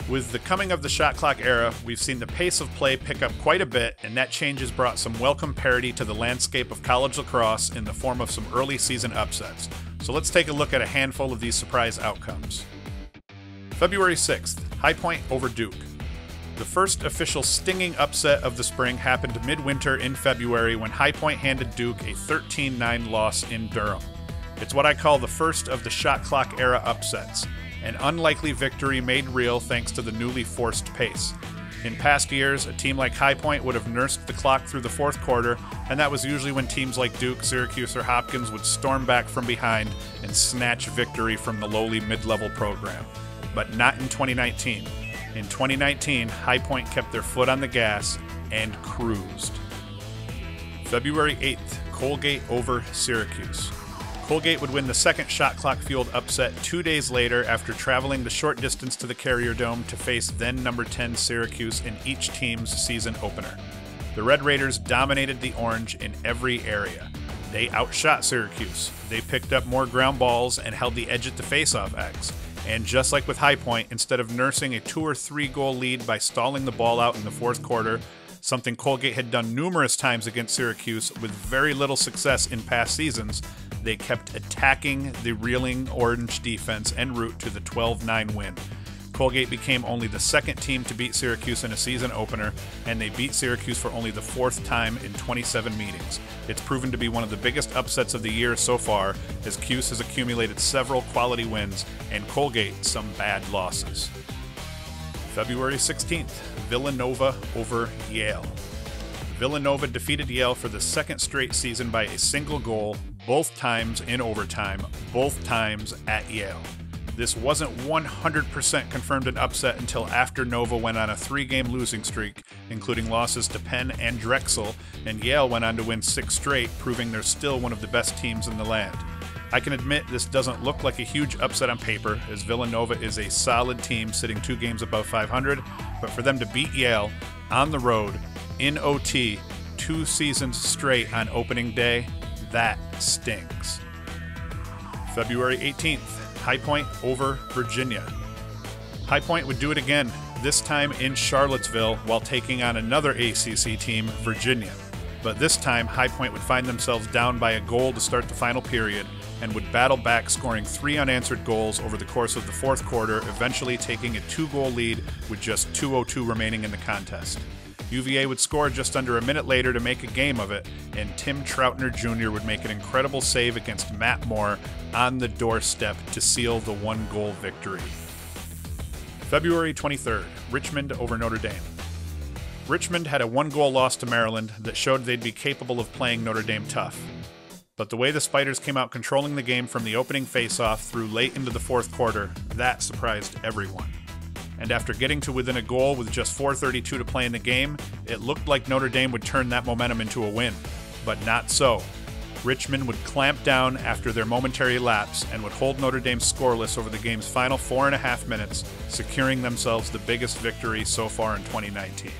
With the coming of the shot clock era, we've seen the pace of play pick up quite a bit, and that change has brought some welcome parity to the landscape of college lacrosse in the form of some early season upsets. So let's take a look at a handful of these surprise outcomes. February 6th, High Point over Duke. The first official stinging upset of the spring happened midwinter in February when High Point handed Duke a 13-9 loss in Durham. It's what I call the first of the shot clock era upsets. An unlikely victory made real thanks to the newly forced pace. In past years, a team like High Point would have nursed the clock through the fourth quarter, and that was usually when teams like Duke, Syracuse, or Hopkins would storm back from behind and snatch victory from the lowly mid-level program. But not in 2019. In 2019, High Point kept their foot on the gas and cruised. February 8th, Colgate over Syracuse. Colgate would win the second shot clock-fueled upset 2 days later after traveling the short distance to the Carrier Dome to face then number 10 Syracuse in each team's season opener. The Red Raiders dominated the Orange in every area. They outshot Syracuse. They picked up more ground balls and held the edge at the faceoff X. And just like with High Point, instead of nursing a 2 or 3 goal lead by stalling the ball out in the fourth quarter, something Colgate had done numerous times against Syracuse with very little success in past seasons, they kept attacking the reeling Orange defense en route to the 12-9 win. Colgate became only the second team to beat Syracuse in a season opener, and they beat Syracuse for only the fourth time in 27 meetings. It's proven to be one of the biggest upsets of the year so far, as Cuse has accumulated several quality wins and Colgate some bad losses. February 16th, Villanova over Yale. Villanova defeated Yale for the second straight season by a single goal, both times in overtime, both times at Yale. This wasn't 100% confirmed an upset until after Nova went on a 3-game losing streak, including losses to Penn and Drexel, and Yale went on to win 6 straight, proving they're still one of the best teams in the land. I can admit this doesn't look like a huge upset on paper, as Villanova is a solid team sitting 2 games above 500, but for them to beat Yale on the road, in OT, 2 seasons straight on opening day, that stings. February 18th, High Point over Virginia. High Point would do it again, this time in Charlottesville while taking on another ACC team, Virginia. But this time, High Point would find themselves down by a goal to start the final period and would battle back, scoring 3 unanswered goals over the course of the fourth quarter, eventually taking a 2-goal lead with just 2:02 remaining in the contest. UVA would score just under a minute later to make a game of it, and Tim Troutner Jr. would make an incredible save against Matt Moore on the doorstep to seal the 1-goal victory. February 23rd, Richmond over Notre Dame. Richmond had a 1-goal loss to Maryland that showed they'd be capable of playing Notre Dame tough. But the way the Spiders came out controlling the game from the opening faceoff through late into the fourth quarter, that surprised everyone. And after getting to within a goal with just 4:32 to play in the game, it looked like Notre Dame would turn that momentum into a win. But not so. Richmond would clamp down after their momentary lapse and would hold Notre Dame scoreless over the game's final 4.5 minutes, securing themselves the biggest victory so far in 2019.